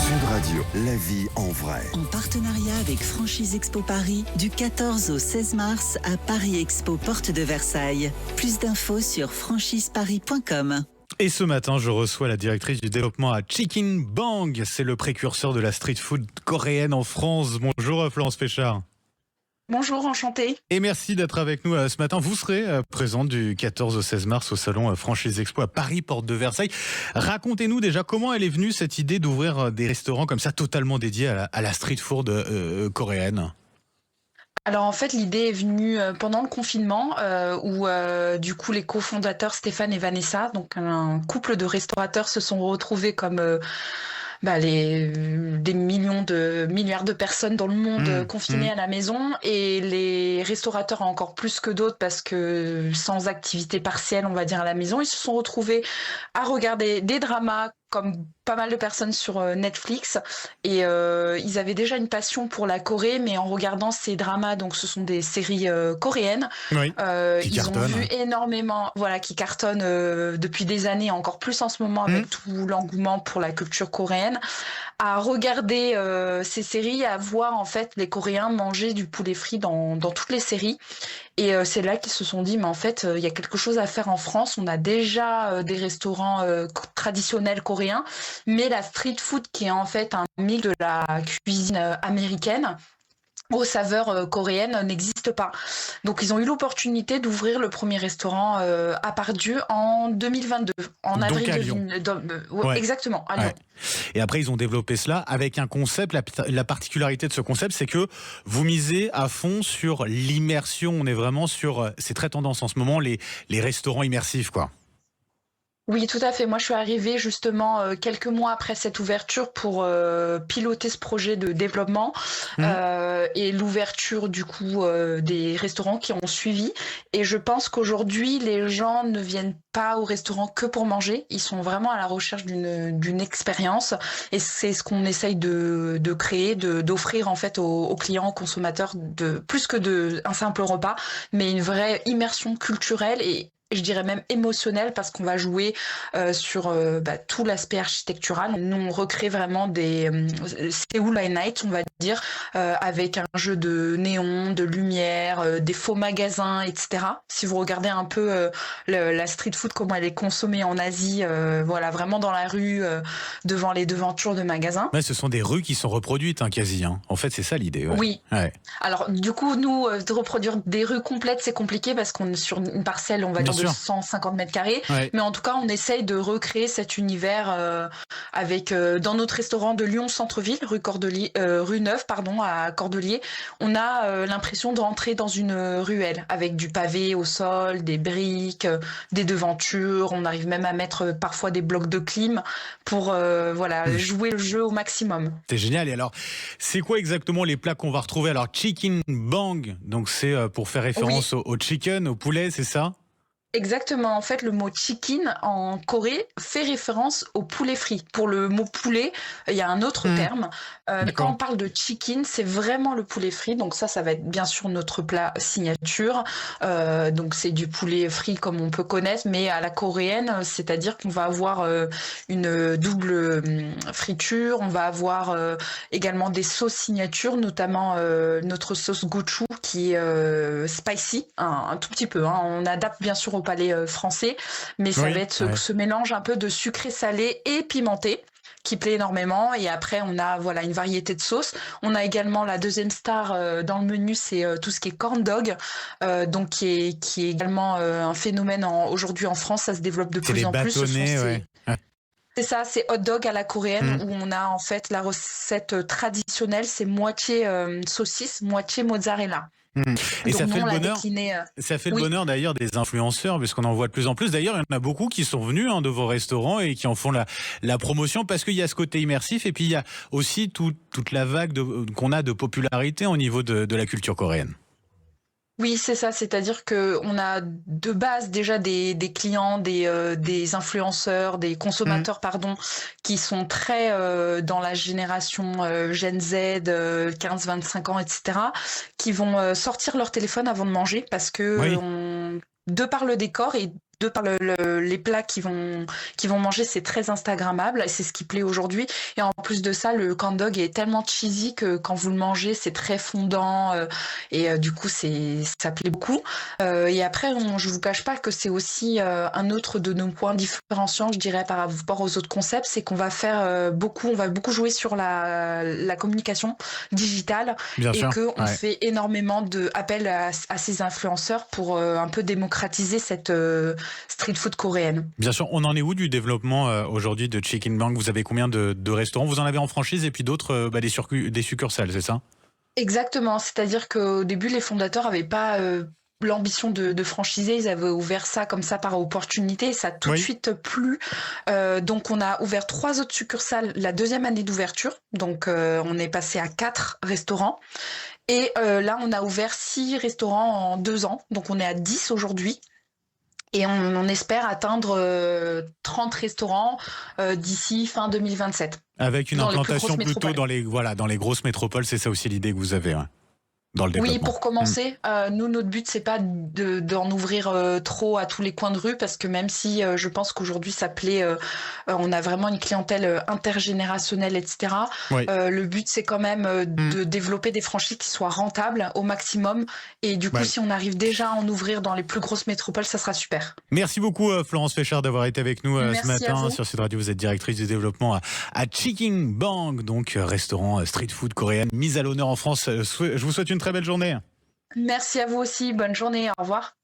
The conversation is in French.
Sud Radio, la vie en vrai. En partenariat avec Franchise Expo Paris, du 14 au 16 mars à Paris Expo Porte de Versailles. Plus d'infos sur franchiseparis.com. Et ce matin, je reçois la directrice du développement à Chicken Bang. C'est le précurseur de la street food coréenne en France. Bonjour Florence Péchard. Bonjour, enchantée. Et merci d'être avec nous ce matin. Vous serez présente du 14 au 16 mars au salon Franchise Expo à Paris, porte de Versailles. Racontez-nous déjà comment elle est venue cette idée d'ouvrir des restaurants comme ça totalement dédiés à la street food coréenne. Alors en fait, l'idée est venue pendant le confinement où du coup les cofondateurs Stéphane et Vanessa, donc un couple de restaurateurs, se sont retrouvés comme des milliards de personnes dans le monde confinées à la maison, et les restaurateurs encore plus que d'autres parce que sans activité partielle, on va dire, à la maison, ils se sont retrouvés à regarder des dramas comme pas mal de personnes sur Netflix, et ils avaient déjà une passion pour la Corée, mais en regardant ces dramas, donc ce sont des séries coréennes, oui, ils ont vu énormément, qui cartonnent depuis des années, encore plus en ce moment avec tout l'engouement pour la culture coréenne, à regarder ces séries, à voir en fait les Coréens manger du poulet frit dans toutes les séries. Et c'est là qu'ils se sont dit, mais en fait, il y a quelque chose à faire en France. On a déjà des restaurants traditionnels coréens, mais la street food, qui est en fait un mix de la cuisine américaine aux saveurs coréennes, n'existe pas. Donc ils ont eu l'opportunité d'ouvrir le premier restaurant à Pardieu en 2022, en donc avril à Lyon. Ouais. Exactement, à Lyon. Ouais. Et après, ils ont développé cela avec un concept. La particularité de ce concept, c'est que vous misez à fond sur l'immersion. On est vraiment sur... C'est très tendance en ce moment, les restaurants immersifs, quoi. Oui, tout à fait. Moi, je suis arrivée justement quelques mois après cette ouverture pour piloter ce projet de développement et l'ouverture du coup des restaurants qui ont suivi. Et je pense qu'aujourd'hui, les gens ne viennent pas au restaurant que pour manger. Ils sont vraiment à la recherche d'une expérience. Et c'est ce qu'on essaye de créer, d'offrir en fait aux clients, aux consommateurs, plus que un simple repas, mais une vraie immersion culturelle et je dirais même émotionnel, parce qu'on va jouer sur tout l'aspect architectural. Nous, on recrée vraiment des Séoul by Night, on va dire, avec un jeu de néon, de lumière, des faux magasins, etc. Si vous regardez un peu la street food, comment elle est consommée en Asie, vraiment dans la rue, devant les devantures de magasins. Ouais, ce sont des rues qui sont reproduites, quasi. En fait, c'est ça l'idée. Ouais. Oui. Ouais. Alors, du coup, nous, de reproduire des rues complètes, c'est compliqué parce qu'on est sur une parcelle, on va dire, de 150 mètres carrés. Ouais. Mais en tout cas, on essaye de recréer cet univers avec, dans notre restaurant de Lyon Centre-Ville, rue Neuve, à Cordeliers, on a l'impression de rentrer dans une ruelle avec du pavé au sol, des briques, des devantures. On arrive même à mettre parfois des blocs de clim pour jouer le jeu au maximum. C'est génial. Et alors, c'est quoi exactement les plats qu'on va retrouver? Alors, Chicken Bang, donc c'est pour faire référence au chicken, au poulet, c'est ça? Exactement. En fait, le mot chicken en Corée fait référence au poulet frit. Pour le mot poulet, il y a un autre terme. Quand on parle de chicken, c'est vraiment le poulet frit. Donc ça va être bien sûr notre plat signature. Donc c'est du poulet frit comme on peut connaître, mais à la coréenne, c'est-à-dire qu'on va avoir une double friture. On va avoir également des sauces signatures, notamment notre sauce gochujang qui est spicy, un tout petit peu. On adapte bien sûr au palais français, mais ça va être ce mélange un peu de sucré-salé et pimenté qui plaît énormément. Et après, on a une variété de sauces. On a également la deuxième star dans le menu, c'est tout ce qui est corn dog, donc qui est également un phénomène aujourd'hui en France. Ça se développe de plus en plus. C'est ça, c'est hot dog à la coréenne, où on a en fait la recette traditionnelle, c'est moitié saucisse, moitié mozzarella. Et donc, ça fait le bonheur. Ça fait le bonheur d'ailleurs des influenceurs, puisqu'on en voit de plus en plus. D'ailleurs, il y en a beaucoup qui sont venus de vos restaurants et qui en font la promotion, parce qu'il y a ce côté immersif, et puis il y a aussi toute la vague qu'on a de popularité au niveau de la culture coréenne. Oui, c'est ça. C'est-à-dire que on a de base déjà des clients, des influenceurs, des consommateurs, qui sont très dans la génération Gen Z, 15-25 ans, etc., qui vont sortir leur téléphone avant de manger parce que de par le décor et de par les plats qu'ils vont manger, c'est très instagrammable et c'est ce qui plaît aujourd'hui. Et en plus de ça, le corn dog est tellement cheesy que quand vous le mangez, c'est très fondant et du coup, ça plaît beaucoup. Et après, je vous cache pas que c'est aussi un autre de nos points différenciants, je dirais, par rapport aux autres concepts, c'est qu'on va faire on va beaucoup jouer sur la communication digitale. Bien et sûr, qu'on fait énormément d'appels à ces influenceurs pour un peu démocratiser cette street food coréenne. Bien sûr, on en est où du développement aujourd'hui de Chicken Bang? Vous avez combien de restaurants? Vous en avez en franchise et puis d'autres des succursales, c'est ça? Exactement, c'est-à-dire qu'au début, les fondateurs n'avaient pas l'ambition de franchiser, ils avaient ouvert ça comme ça par opportunité, et ça a tout de suite plu. Donc on a ouvert 3 autres succursales la deuxième année d'ouverture, donc on est passé à 4 restaurants. Et là, on a ouvert 6 restaurants en 2 ans, donc on est à 10 aujourd'hui. Et on espère atteindre 30 restaurants d'ici fin 2027. Avec une implantation plutôt dans les grosses métropoles, c'est ça aussi l'idée que vous avez dans le développement. Oui, pour commencer, nous, notre but, c'est pas d'en ouvrir trop à tous les coins de rue, parce que même si je pense qu'aujourd'hui, ça plaît, on a vraiment une clientèle intergénérationnelle, etc. Le but, c'est quand même de développer des franchises qui soient rentables au maximum. Et du coup, si on arrive déjà à en ouvrir dans les plus grosses métropoles, ça sera super. Merci beaucoup, Florence Féchard, d'avoir été avec nous ce matin sur Sud Radio. Vous êtes directrice du développement à Chicken Bang, donc restaurant street food coréen mis à l'honneur en France. Je vous souhaite une très belle journée. Merci à vous aussi. Bonne journée. Au revoir.